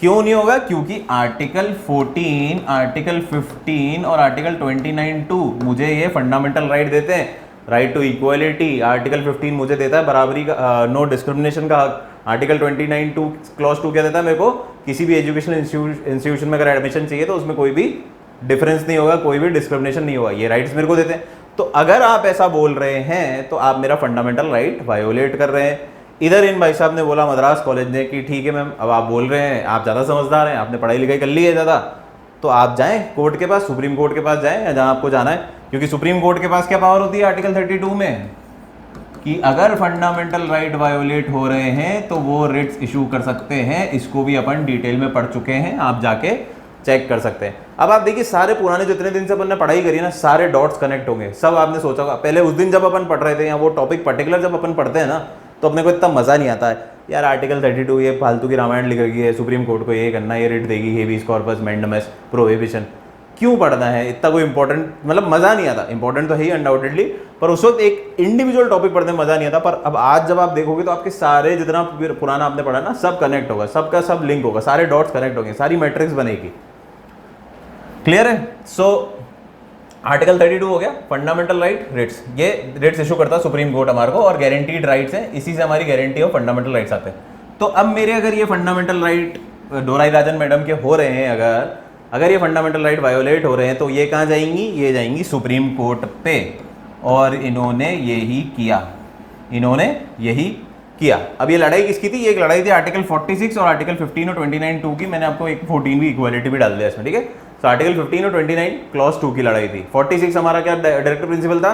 क्यों नहीं होगा, क्योंकि आर्टिकल 14, आर्टिकल 15 और आर्टिकल 29(2) मुझे ये फंडामेंटल राइट देते हैं, राइट टू इक्वालिटी। आर्टिकल 15 मुझे देता है बराबरी का, नो डिस्क्रिमिनेशन का हक। आर्टिकल 29(2) क्लॉज 2 क्या देता है मेरे को, किसी भी एजुकेशनल इंस्टीट्यूशन में अगर एडमिशन चाहिए तो उसमें कोई भी डिफरेंस नहीं होगा, कोई भी डिस्क्रिमिनेशन नहीं होगा, ये राइट्स मेरे को देते हैं। तो अगर आप ऐसा बोल रहे हैं तो आप मेरा फंडामेंटल राइट वायोलेट कर रहे हैं। इधर इन भाई साहब ने बोला मद्रास कॉलेज ने कि ठीक है मैम, अब आप बोल रहे हैं, आप ज़्यादा समझदार हैं, आपने पढ़ाई लिखाई कर ली है ज़्यादा, तो आप जाएं कोर्ट के पास, सुप्रीम कोर्ट के पास जाएं या जहां आपको जाना है, क्योंकि सुप्रीम कोर्ट के पास क्या पावर होती है आर्टिकल 32 में, कि अगर फंडामेंटल राइट वायोलेट हो रहे हैं तो वो रिट्स इशू कर सकते हैं। इसको भी अपन डिटेल में पढ़ चुके हैं, आप जाके चेक कर सकते हैं। अब आप देखिए सारे पुराने जितने दिन से अपन ने पढ़ाई करी है ना, सारे डॉट्स कनेक्ट होंगे, सब आपने सोचा होगा। पहले उस दिन जब अपन पढ़ रहे थे या वो टॉपिक पर्टिकुलर जब अपन पढ़ते हैं ना, तो अपने को इतना मजा नहीं आता है यार, आर्टिकल 32 ये फालतू की रामायण लिख रही है, सुप्रीम कोर्ट को ये करना, ये रिट देगी, हेबियस कॉर्पस, मैंडेमस, प्रोहिबिशन, क्यों पढ़ना है, इतना कोई इंपॉर्टेंट, मतलब मजा नहीं आता। इंपॉर्टेंट तो है ही अनडाउटेडली, पर उस वक्त एक इंडिविजुअल टॉपिक पढ़ने में मजा नहीं आता। पर अब आज जब आप देखोगे तो आपके सारे जितना पुराना आपने पढ़ा ना, सब कनेक्ट होगा, सबका सब लिंक होगा, सारे डॉट्स कनेक्ट होंगे, सारी मैट्रिक्स बनेगी। क्लियर है? सो आर्टिकल 32 हो गया, फंडामेंटल राइट रिट्स, ये रिट्स इशू करता है सुप्रीम कोर्ट हमारे को, और गारंटीड राइट्स हैं, इसी से हमारी गारंटी ऑफ फंडामेंटल राइट्स आते हैं। तो अब मेरे अगर ये फंडामेंटल राइट दोराईराजन मैडम के हो रहे हैं, अगर ये फंडामेंटल राइट वायोलेट हो रहे हैं, तो ये कहाँ जाएंगी, ये जाएंगी सुप्रीम कोर्ट पे, और इन्होंने यही किया, इन्होंने यही किया। अब ये लड़ाई किसकी थी, ये एक लड़ाई थी आर्टिकल 46 और आर्टिकल 15 और 29(2) की। मैंने आपको एक 14 भी इक्वालिटी भी डाल दिया इसमें, ठीक है। तो आर्टिकल 15 और 29 क्लॉज 2 की लड़ाई थी। 46 हमारा क्या डायरेक्टिव प्रिंसिपल था,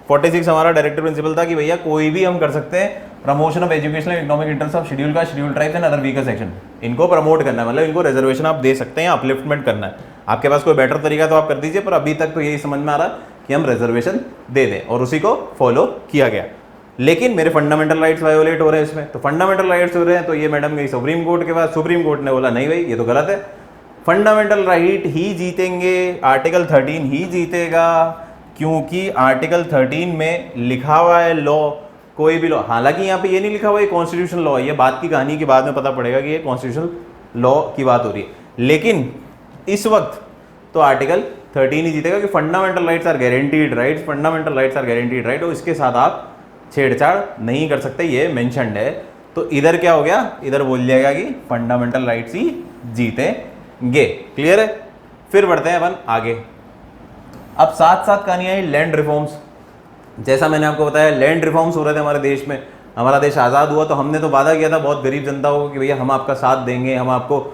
46 हमारा डायरेक्टिव प्रिंसिपल था कि भैया कोई भी हम कर सकते हैं, promotion of educational economic interest of schedule caste, schedule tribes and other weaker section, इनको प्रमोट करना है, मतलब इनको रिजर्वेशन आप दे सकते हैं, अपलिफ्टमेंट करना है। आपके पास कोई बेटर तरीका तो आप कर दीजिए, पर अभी तक तो यही समझ में आ रहा है कि हम रिजर्वेशन दे दें, और उसी को फॉलो किया गया। लेकिन मेरे फंडामेंटल राइट्स वायोलेट हो रहे हैं इसमें, तो फंडामेंटल राइट्स हो रहे हैं, तो ये मैडम गई सुप्रीम कोर्ट के पास, सुप्रीम कोर्ट ने बोला नहीं भाई ये तो गलत है, फंडामेंटल राइट ही जीतेंगे, आर्टिकल 13 ही जीतेगा, क्योंकि आर्टिकल 13 में लिखा हुआ है लॉ, कोई भी लॉ, हालांकि यहाँ पे ये नहीं लिखा हुआ है कॉन्स्टिट्यूशन लॉ, ये बात की कहानी के बाद में पता पड़ेगा कि ये कॉन्स्टिट्यूशन लॉ की बात हो रही है, लेकिन इस वक्त तो आर्टिकल 13 ही जीतेगा कि fundamental rights are guaranteed rights, fundamental rights are guaranteed right, और इसके साथ आप छेड़छाड़ नहीं कर सकते, ये मेंशन्ड है। तो इधर क्या हो गया, इधर बोल जाएगा कि फंडामेंटल राइट्स ही जीतेंगे। क्लियर है? फिर बढ़ते हैं अपन आगे। अब साथ साथ कहानी आई लैंड रिफॉर्म्स। जैसा मैंने आपको बताया लैंड रिफॉर्म्स हो रहे थे हमारे देश में, हमारा देश आज़ाद हुआ तो हमने तो वादा किया था बहुत गरीब जनता को कि भैया हम आपका साथ देंगे, हम आपको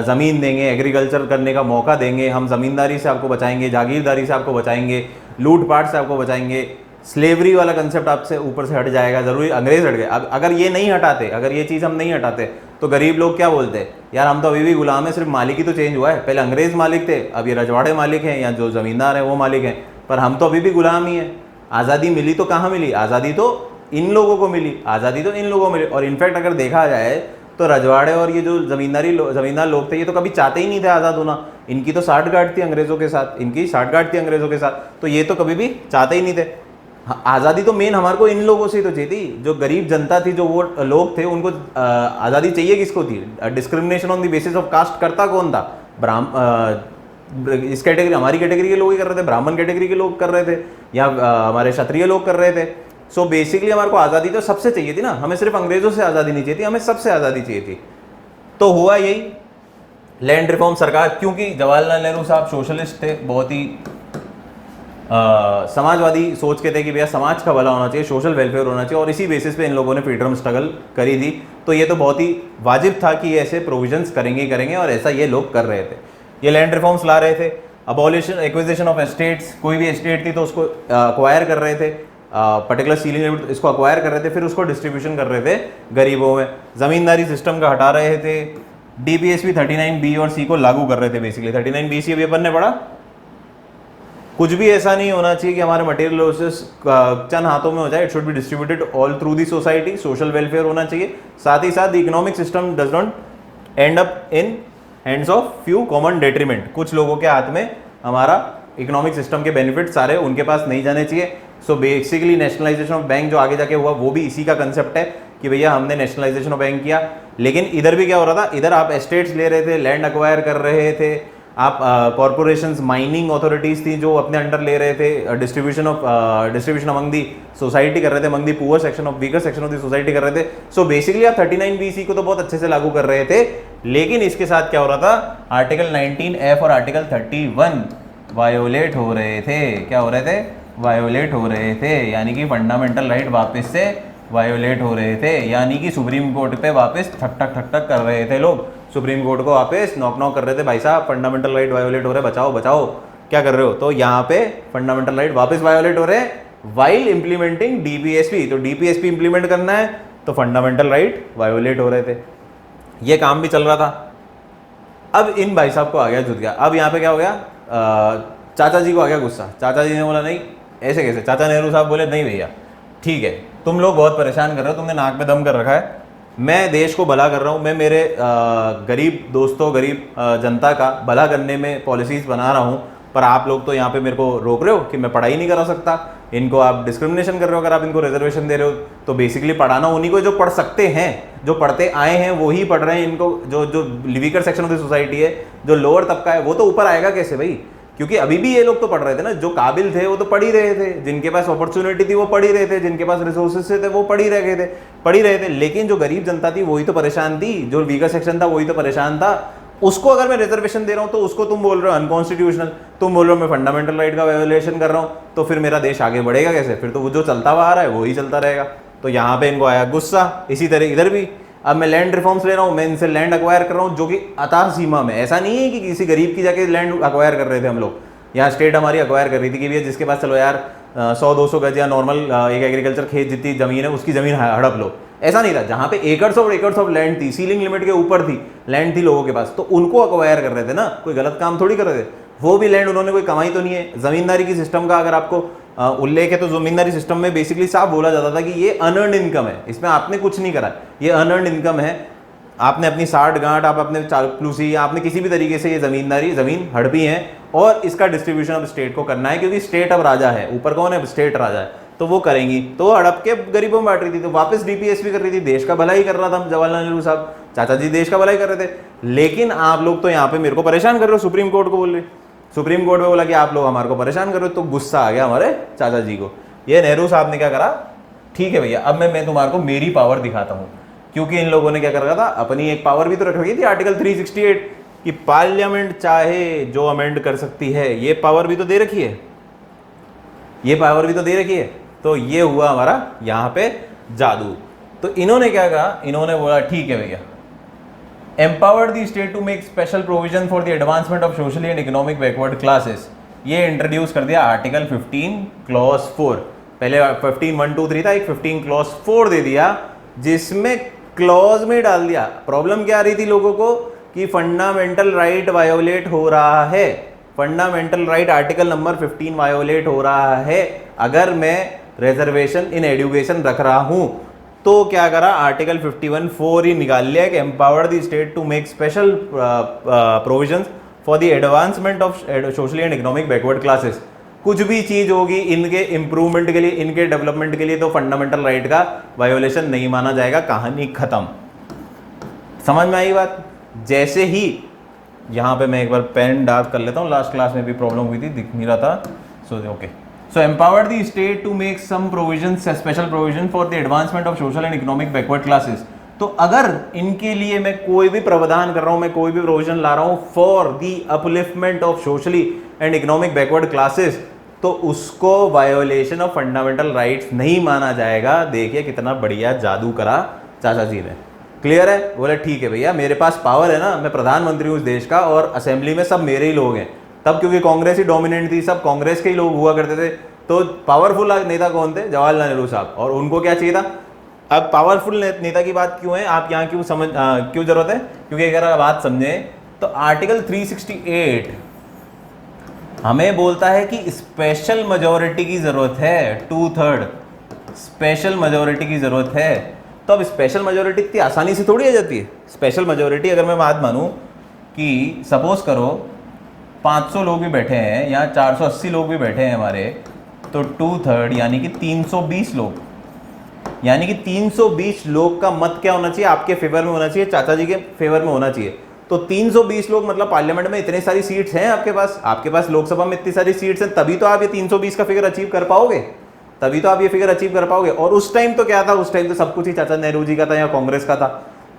ज़मीन देंगे, एग्रीकल्चर करने का मौका देंगे, हम ज़मींदारी से आपको बचाएंगे, जागीरदारी से आपको बचाएंगे, लूटपाट से आपको बचाएंगे, स्लेवरी वाला कंसेप्ट आपसे ऊपर से हट जाएगा। ज़रूरी अंग्रेज हट गए, अब अगर ये नहीं हटाते, अगर ये चीज़ हम नहीं हटाते तो गरीब लोग क्या बोलते हैं, यार हम तो अभी भी गुलाम है, सिर्फ मालिक ही तो चेंज हुआ है, पहले अंग्रेज मालिक थे, अब ये रजवाड़े मालिक हैं या जो ज़मींदार हैं वो मालिक हैं, पर हम तो अभी भी गुलाम ही हैं। आज़ादी मिली तो कहाँ मिली, आज़ादी तो इन लोगों को मिली, आज़ादी तो इन लोगों को मिली। और इनफैक्ट अगर देखा जाए तो रजवाड़े और ये जो ज़मींदार लोग थे ये तो कभी चाहते ही नहीं थे आज़ाद होना, इनकी तो साठगांठ थी अंग्रेज़ों के साथ, इनकी साठगांठ थी अंग्रेज़ों के साथ, तो ये तो कभी भी चाहते ही नहीं थे। आज़ादी तो मेन हमारे को इन लोगों से ही तो चाहिए थी, जो गरीब जनता थी, जो वो लोग थे, उनको आज़ादी चाहिए किसको थी। Discrimination on the basis of caste करता कौन था, इस कैटेगरी हमारी कैटेगरी के लोग ही कर रहे थे, ब्राह्मण कैटेगरी के लोग कर रहे थे, या हमारे क्षत्रिय लोग कर रहे थे। सो बेसिकली हमारे को आज़ादी तो सबसे चाहिए थी ना, हमें सिर्फ अंग्रेजों से आज़ादी नहीं चाहिए थी, हमें सबसे आज़ादी चाहिए थी। तो हुआ यही लैंड रिफॉर्म सरकार, क्योंकि जवाहरलाल नेहरू साहब सोशलिस्ट थे, बहुत ही समाजवादी सोच के थे कि भैया समाज का भला होना चाहिए, सोशल वेलफेयर होना चाहिए, और इसी बेसिस पे इन लोगों ने फ्रीडम स्ट्रगल करी थी। तो ये तो बहुत ही वाजिब था कि ऐसे प्रोविजंस करेंगे, और ऐसा ये लोग कर रहे थे। ये लैंड रिफॉर्म्स ला रहे थे, अबॉलिशन एक्विजिशन ऑफ एस्टेट्स, कोई भी एस्टेट थी तो उसको अक्वायर कर रहे थे, पर्टिकुलर सीलिंग लिमिट इसको अक्वायर कर रहे थे, फिर उसको डिस्ट्रीब्यूशन कर रहे थे गरीबों में। ज़मींदारी सिस्टम का हटा रहे थे, DPSP 39B और C को लागू कर रहे थे। बेसिकली 39BC अभी अपन ने पढ़ा, कुछ भी ऐसा नहीं होना चाहिए कि हमारे मटेरियल लॉसेस चंद हाथों में हो जाए, it should be distributed all through the society, social welfare होना चाहिए। साथ ही साथ economic system does not and up in hands of few common detriment, कुछ लोगों के हाथ में हमारा इकोनॉमिक सिस्टम के बेनिफिट सारे उनके पास नहीं जाने चाहिए। So basically nationalisation of bank जो आगे जाके हुआ वो भी इसी का कंसेप्ट है कि भैया हमने नेशनलाइजेशन ऑफ बैंक किया। लेकिन इधर भी क्या हो रहा था, इधर आप एस्टेट्स ले रहे थे, लैंड अक्वायर कर रहे थे, आप कॉर्पोरेशंस, माइनिंग अथॉरिटीज थी जो अपने अंडर ले रहे थे, डिस्ट्रीब्यूशन अमंग दी सोसाइटी कर रहे थे, among the poor section of weaker section of the society कर रहे थे। सो बेसिकली आप 39BC को तो बहुत अच्छे से लागू कर रहे थे, लेकिन इसके साथ क्या हो रहा था, आर्टिकल 19F और आर्टिकल 31 वायोलेट हो रहे थे। क्या हो रहे थे, वायोलेट हो रहे थे, यानी कि फंडामेंटल राइट वापस से वायोलेट हो रहे थे, यानी कि सुप्रीम कोर्ट पे वापस ठक ठक कर रहे थे लोग, सुप्रीम कोर्ट को वापस नॉक कर रहे थे, भाई साहब फंडामेंटल राइट वायोलेट हो रहे, बचाओ बचाओ, क्या कर रहे हो। तो यहाँ पे फंडामेंटल राइट वापस वायोलेट हो रहे हैं वाइल इम्प्लीमेंटिंग DPSP। तो DPSP इंप्लीमेंट करना है तो फंडामेंटल राइट वायोलेट हो रहे थे, ये काम भी चल रहा था। अब इन भाई साहब को आ गया जुट गया। अब यहाँ पे क्या हो गया, चाचा जी को आ गया गुस्सा। चाचा जी ने बोला नहीं ऐसे कैसे, चाचा नेहरू साहब बोले नहीं भैया ठीक है, तुम लोग बहुत परेशान कर रहे हो, तुमने नाक पे दम कर रखा है, मैं देश को भला कर रहा हूँ, मैं मेरे गरीब दोस्तों, गरीब जनता का भला करने में पॉलिसीज़ बना रहा हूँ, पर आप लोग तो यहाँ पे मेरे को रोक रहे हो कि मैं पढ़ाई नहीं करा सकता, इनको आप डिस्क्रिमिनेशन कर रहे हो, अगर आप इनको रिजर्वेशन दे रहे हो तो बेसिकली पढ़ाना उन्हीं को जो पढ़ सकते हैं, जो पढ़ते आए हैं वो ही पढ़ रहे हैं, इनको जो weaker section of the society है, जो लोअर तबका है वो तो ऊपर आएगा कैसे भाई, क्योंकि अभी भी ये लोग तो पढ़ रहे थे ना, जो काबिल थे वो तो पढ़ ही रहे थे, जिनके पास अपॉर्चुनिटी थी वो पढ़ ही रहे थे, जिनके पास रिसोर्सेज थे वो पढ़ ही रहे थे, लेकिन जो गरीब जनता थी वही तो परेशान थी, जो वीकर सेक्शन था वही तो परेशान था। उसको अगर मैं रिजर्वेशन दे रहा हूं तो उसको तुम बोल रहे हो अनकॉन्स्टिट्यूशनल, तुम बोल रहे हो मैं फंडामेंटल राइट का वायोलेशन कर रहा हूं, तो फिर मेरा देश आगे बढ़ेगा कैसे, फिर तो वो जो चलता हुआ आ रहा है वही चलता रहेगा। तो यहाँ पे इनको आया गुस्सा। इसी तरह इधर भी अब मैं लैंड रिफॉर्म्स ले रहा हूँ, मैं इनसे लैंड अक्वायर कर रहा हूँ जो कि अताह सीमा में, ऐसा नहीं है कि किसी गरीब की जाके लैंड अक्वायर कर रहे थे हम लोग, यहाँ स्टेट हमारी अक्वायर कर रही थी कि भैया जिसके पास चलो यार 100-200 गज या नॉर्मल एक एग्रीकल्चर खेत जितनी जमीन है उसकी जमीन हड़प लो, ऐसा नहीं था। जहाँ पे एकर्स ऑफ लैंड थी, सीलिंग लिमिट के ऊपर थी लैंड थी लोगों के पास, तो उनको अक्वायर कर रहे थे ना, कोई गलत काम थोड़ी कर रहे थे, वो भी लैंड उन्होंने कोई कमाई तो नहीं है। जमींदारी की सिस्टम का अगर आपको उल्लेख है तो जमींदारी सिस्टम में बेसिकली साफ बोला जाता था कि ये अनअर्न्ड इनकम है, इसमें आपने कुछ नहीं करा, ये अनअर्न्ड इनकम है, आपने अपनी साठ गांठ, आप अपने चालूसी, आपने किसी भी तरीके से ये जमीन हड़पी है और इसका डिस्ट्रीब्यूशन अब स्टेट को करना है, क्योंकि स्टेट अब राजा है, ऊपर कौन है, स्टेट राजा है, तो वो करेंगी। तो हड़प के गरीबों में बांट रही थी, तो वापस DPSP कर रही थी, देश का भला ही कर रहा था जवाहरलाल नेहरू साहब, चाचा जी देश का भला ही कर रहे थे। लेकिन आप लोग तो यहाँ पे मेरे को परेशान कर रहे हो, सुप्रीम कोर्ट को बोल रहे, सुप्रीम कोर्ट में बोला कि आप लोग हमारे को परेशान कर रहे हो, तो गुस्सा आ गया हमारे चाचा जी को। ये नेहरू साहब ने क्या करा, ठीक है भैया अब मैं तुम्हारे को मेरी पावर दिखाता हूँ, क्योंकि इन लोगों ने क्या कर रखा था, अपनी एक पावर भी तो रख रखी थी आर्टिकल 368 कि पार्लियामेंट चाहे जो अमेंड कर सकती है, ये पावर भी तो दे रखी है, ये पावर भी तो दे रखी है। तो ये हुआ हमारा यहाँ पे जादू। तो इन्होंने क्या कहा, इन्होंने बोला ठीक है भैया, empowered the state to make special provision for the advancement of socially and economic backward classes. ये इंट्रोड्यूस कर दिया आर्टिकल 15 क्लॉज 4। पहले 15 1 2 3 था, एक 15 क्लॉज 4 दे दिया, जिसमें क्लॉज में डाल दिया। प्रॉब्लम क्या आ रही थी लोगों को कि फंडामेंटल राइट वायोलेट हो रहा है, fundamental right article number 15 violet हो रहा है अगर मैं रिजर्वेशन इन एजुकेशन रख रहा हूं। तो क्या करा, आर्टिकल 51(4) ही निकाल लिया कि empowered the state to make special provisions for the advancement of socially and economic backward classes. कुछ भी चीज होगी इनके इंप्रूवमेंट के लिए, इनके डेवलपमेंट के लिए, तो फंडामेंटल राइट का वायोलेशन नहीं माना जाएगा। कहानी खत्म। समझ में आई बात? जैसे ही यहाँ पे मैं एक बार पेन डार्क कर लेता हूँ, लास्ट क्लास में भी प्रॉब्लम हुई थी, दिख नहीं रहा था। So empowered the state to make some provision, special provision for the advancement of social and economic backward classes. तो अगर इनके लिए मैं कोई भी प्रावधान कर रहा हूं, मैं कोई भी प्रोविजन ला रहा हूं for the upliftment of socially and economic backward classes, तो उसको वायोलेशन ऑफ फंडामेंटल राइट्स नहीं माना जाएगा। देखिए कितना बढ़िया जादू करा चाचा जी ने। क्लियर है? बोले ठीक है भैया, मेरे पास पावर है ना, मैं प्रधानमंत्री हूँ इस देश का और असेंबली में सब मेरे ही लोग हैं। तब क्योंकि कांग्रेस ही डोमिनेंट थी, सब कांग्रेस के ही लोग हुआ करते थे, तो पावरफुल नेता कौन थे? जवाहरलाल नेहरू साहब। और उनको क्या चाहिए था? अब पावरफुल नेता की बात क्यों है, आप यहाँ क्यों जरूरत है? क्योंकि अगर आप बात समझे तो आर्टिकल 368 हमें बोलता है कि स्पेशल मेजोरिटी की जरूरत है, 2/3 स्पेशल मेजोरिटी की जरूरत है। तो अब स्पेशल मेजोरिटी इतनी आसानी से थोड़ी आ जाती है। स्पेशल मेजोरिटी अगर मैं बात मानूं कि सपोज करो 500 लोग भी बैठे हैं या 480 लोग भी बैठे हैं हमारे, तो 2/3 यानी कि 320 लोग, यानी कि 320 लोग का मत क्या होना चाहिए? आपके फेवर में होना चाहिए, चाचा जी के फेवर में होना चाहिए। तो 320 लोग मतलब पार्लियामेंट में इतनी सारी सीट्स हैं आपके पास लोकसभा में इतनी सारी सीट्स हैं, तभी तो आप ये 320 का फिगर अचीव कर पाओगे, तभी तो आप ये फिगर अचीव कर पाओगे। और उस टाइम तो क्या था? उस टाइम तो सब कुछ ही चाचा नेहरू जी का था या कांग्रेस का था,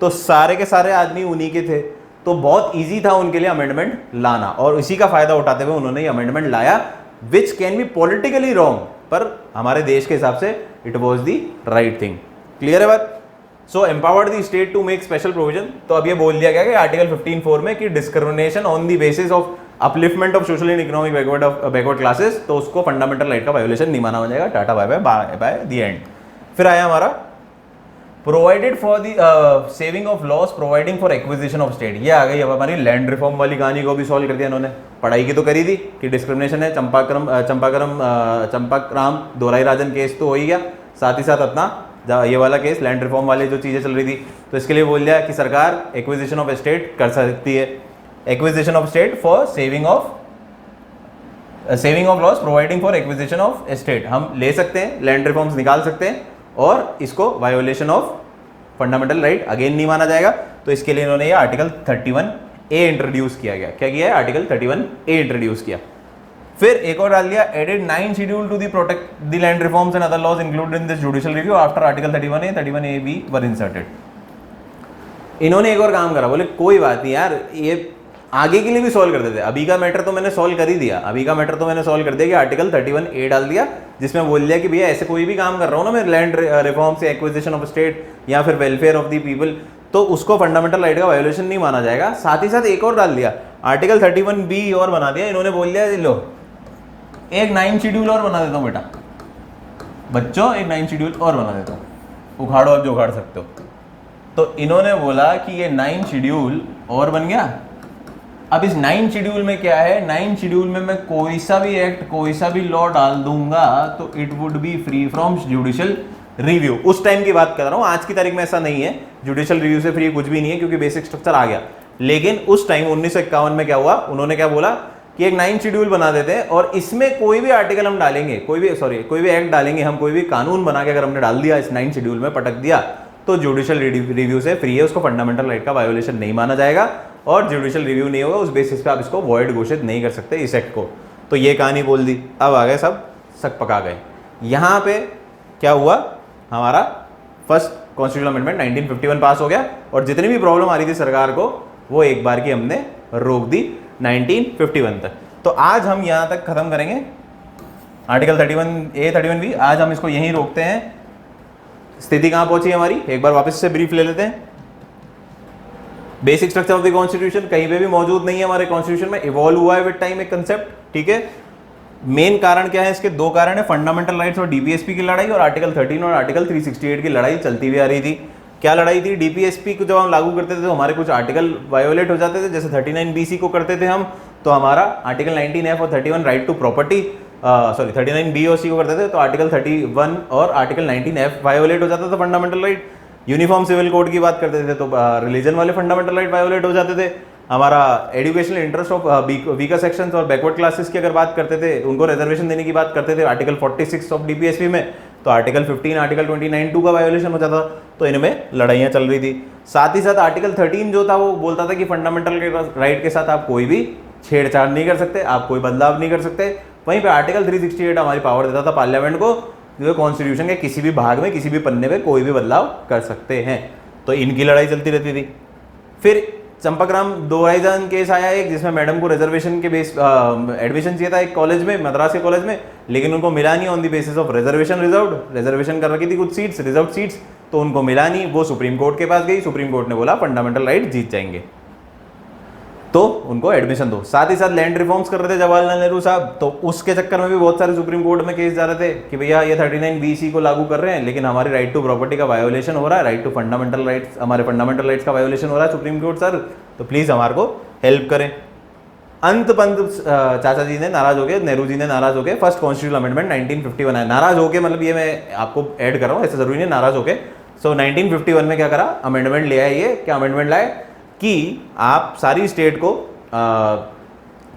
तो सारे के सारे आदमी उन्हीं के थे, तो बहुत इजी था उनके लिए अमेंडमेंट लाना। और इसी का फायदा उठाते हुए उन्होंने ये अमेंडमेंट लाया, which can be politically wrong, पर हमारे देश के हिसाब से it was the right thing. Clear है बात? So empowered the state to make special provision. तो अब ये बोल दिया गया कि आर्टिकल 15(4) में कि discrimination on the basis of upliftment of social and economic backward classes, तो उसको फंडामेंटल राइट का वायोलेशन नहीं माना जाएगा। Tata bye bye bye the end. फिर आया हमारा provided for the saving of laws providing for acquisition of state. ये आ गई अब हमारी लैंड रिफॉर्म वाली कहानी को भी सॉल्व कर दिया इन्होंने। पढ़ाई की तो करी थी कि डिस्क्रिमिनेशन है, चंपाकराम दोराई राजन केस तो हो ही गया, साथ ही साथ अपना ये वाला केस लैंड रिफॉर्म वाले जो चीज़ें चल रही थी, तो इसके लिए बोल दिया कि सरकार एक्विजिशन ऑफ स्टेट कर सकती है, acquisition of state for saving of laws providing for acquisition of state. हम ले सकते हैं, लैंड रिफॉर्म्स निकाल सकते हैं और इसको violation of fundamental right again नहीं माना जाएगा। तो इसके लिए इन्होंने ये आर्टिकल 31A इंट्रोड्यूस किया गया। क्या किया है? आर्टिकल 31A इंट्रोड्यूस किया। फिर एक और डाल दिया, added 9 schedule to the protect the land reforms and other laws included in this judicial review after article 31A 31AB were inserted. इन्होंने एक और काम करा, बोले कोई बात नहीं यार, ये आगे के लिए भी सॉल्व कर देते। अभी का मैटर तो मैंने सॉल्व कर ही दिया, कि आर्टिकल 31A डाल दिया, जिसमें बोल दिया कि भैया ऐसे कोई भी काम कर रहा हूँ ना मैं लैंड रिफॉर्म से, एक्विजिशन ऑफ स्टेट या फिर वेलफेयर ऑफ द पीपल, तो उसको फंडामेंटल राइट का वायोलेशन नहीं माना जाएगा। साथ ही साथ एक और डाल दिया, आर्टिकल 31B और बना दिया। इन्होंने बोल दिया लो एक 9 शेड्यूल और बना देता हूँ बेटा, बच्चों एक 9 शेड्यूल और बना देता हूँ, उखाड़ो अब जो उखाड़ सकते हो। तो इन्होंने बोला कि ये 9 शेड्यूल और बन गया। अब इस 9 शेड्यूल में क्या है? 9 शेड्यूल में मैं कोई सा भी एक्ट, कोई सा भी लॉ डाल दूंगा तो it would be free from judicial review. उस टाइम की बात कर रहा हूं, आज की तारीख में ऐसा नहीं है, जुडिशियल रिव्यू से फ्री कुछ भी नहीं है क्योंकि बेसिक स्ट्रक्चर आ गया। लेकिन उस टाइम 1951 में क्या हुआ? उन्होंने क्या बोला कि एक 9 शेड्यूल बना देते हैं और इसमें कोई भी आर्टिकल हम डालेंगे, कोई भी एक्ट डालेंगे, हम कोई भी कानून बना के अगर हमने डाल दिया इस 9 शेड्यूल में, पटक दिया, तो जुडिशियल रिव्यू से फ्री है, उसको फंडामेंटल राइट का वायोलेशन नहीं माना जाएगा और जुडिशियल रिव्यू नहीं होगा, उस बेसिस पे आप इसको वॉइड घोषित नहीं कर सकते इस एक्ट को। तो ये कहानी बोल दी। अब आ गए सब सक पका गए। यहाँ पे क्या हुआ? हमारा फर्स्ट कॉन्स्टिट्यूशनल अमेंडमेंट 1951 पास हो गया और जितनी भी प्रॉब्लम आ रही थी सरकार को वो एक बार की हमने रोक दी 1951 तक। तो आज हम यहाँ तक खत्म करेंगे आर्टिकल 31A 31B। आज हम इसको यहीं रोकते हैं। स्थिति कहां पहुंची हमारी, एक बार वापस से ब्रीफ ले लेते हैं। Basic structure of the constitution कहीं पे भी मौजूद नहीं है हमारे कॉन्स्टिट्यूशन में, इवॉल्व हुआ है विद टाइम एक कंसेप्ट, ठीक है। मेन कारण क्या है इसके, दो कारण है, फंडामेंटल राइट्स और डीपीएसपी की लड़ाई, और आर्टिकल 13 और आर्टिकल 368 की लड़ाई चलती हुई आ रही थी। क्या लड़ाई थी, डीपीएसपी को जब हम लागू करते थे तो हमारे कुछ आर्टिकल वायोलेट हो जाते थे, जैसे 39BC को करते थे हम तो हमारा आर्टिकल 19F और 31 right to property, sorry 39B और C को करते थे तो आर्टिकल 31 और आर्टिकल 19F वायोलेट हो जाता था fundamental right. Uniform civil code की बात करते थे तो रिलीजन वाले फंडामेंटल राइट वायोलेट हो जाते थे। हमारा educational interest of weaker sections और बैकवर्ड क्लासेस की अगर बात करते थे, उनको रिजर्वेशन देने की बात करते थे आर्टिकल 46 ऑफ डीपीएसपी में, तो आर्टिकल 15 आर्टिकल 29(2) का वायोलेशन हो जाता, तो इनमें लड़ाइयाँ चल रही थी। साथ ही साथ आर्टिकल 13 जो था वो बोलता था कि फंडामेंटल राइट के साथ आप कोई भी छेड़छाड़ नहीं कर सकते, आप कोई बदलाव नहीं कर सकते। वहीं पे आर्टिकल 368 हमारी पावर देता था पार्लियामेंट को, जो कॉन्स्टिट्यूशन के किसी भी भाग में किसी भी पन्ने में कोई भी बदलाव कर सकते हैं, तो इनकी लड़ाई चलती रहती थी। फिर चंपकराम दोहराईजान केस आया एक, जिसमें मैडम को रिजर्वेशन के बेस एडमिशन चाहिए था एक कॉलेज में, मद्रास के कॉलेज में, लेकिन उनको मिला नहीं on the basis of reservation reserved, reservation कर रखी थी कुछ सीट्स, रिजर्व सीट्स, तो उनको मिला नहीं। वो सुप्रीम कोर्ट के पास गई, सुप्रीम कोर्ट ने बोला फंडामेंटल राइट जीत जाएंगे तो उनको एडमिशन दो। साथ ही साथ लैंड रिफॉर्म्स कर रहे थे जवाहरलाल नेहरू साहब, तो उसके चक्कर में भी बहुत सारे सुप्रीम कोर्ट में केस जा रहे थे कि भैया ये 39BC को लागू कर रहे हैं लेकिन हमारी राइट टू प्रॉपर्टी का वायोलेशन हो रहा है, राइट टू फंडामेंटल राइट्स, हमारे फंडामेंटल राइट्स का वायोलेशन हो रहा है सुप्रीम कोर्ट सर, तो प्लीज हमारे को हेल्प करें। अंत पंत चाचा जी ने नाराज हो गए, नेहरू जी ने नाराज हो गए, फर्स्ट कॉन्स्टिट्यूशनल अमेंडमेंट 1950 बनाया। नाराज होके मतलब ये मैं आपको ऐड कर रहा हूँ, ऐसा जरूरी नहीं नाराज होके। सो 1951 में क्या करा, अमेंडमेंट ले आए। ये क्या अमेंडमेंट लाए कि आप सारी स्टेट को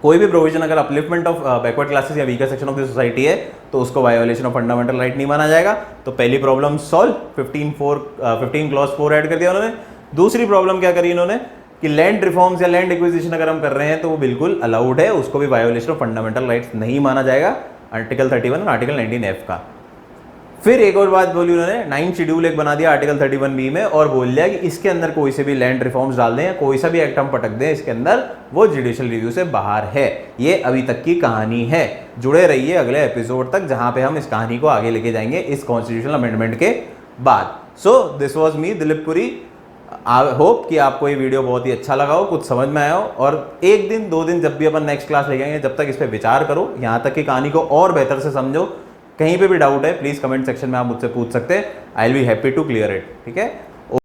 कोई भी प्रोविजन अगर अपलिफ्टमेंट ऑफ बैकवर्ड क्लासेस या weaker section of the society है तो उसको वायोलेशन ऑफ फंडामेंटल राइट नहीं माना जाएगा। तो पहली प्रॉब्लम सॉल्व, 15 क्लॉज 4 ऐड कर दिया उन्होंने। दूसरी प्रॉब्लम क्या करी इन्होंने कि लैंड रिफॉर्म्स या लैंड एक्विजिशन अगर हम कर रहे हैं तो वो बिल्कुल अलाउड है, उसको भी वायोलेशन ऑफ फंडामेंटल राइट्स नहीं माना जाएगा, आर्टिकल 31 और आर्टिकल 19F का। फिर एक और बात बोली उन्होंने, 9 शेड्यूल एक बना दिया आर्टिकल 31B में और बोल दिया कि इसके अंदर कोई से भी लैंड रिफॉर्म्स डाल दें या कोई सा भी एक्ट हम पटक दें इसके अंदर, वो जुडिशियल रिव्यू से बाहर है। ये अभी तक की कहानी है। जुड़े रहिए अगले एपिसोड तक जहां पे हम इस कहानी को आगे लेके जाएंगे इस कॉन्स्टिट्यूशनल अमेंडमेंट के बाद। So this was me Dilip Puri. I hope कि आपको ये वीडियो बहुत ही अच्छा लगा हो, कुछ समझ में आया हो, और एक दिन 2 दिन जब भी अपन नेक्स्ट क्लास लेके आएंगे जब तक इस पर विचार करो, यहाँ तक की कहानी को और बेहतर से समझो। कहीं पे भी डाउट है प्लीज कमेंट सेक्शन में आप मुझसे पूछ सकते हैं, I will be happy to clear it. ठीक है।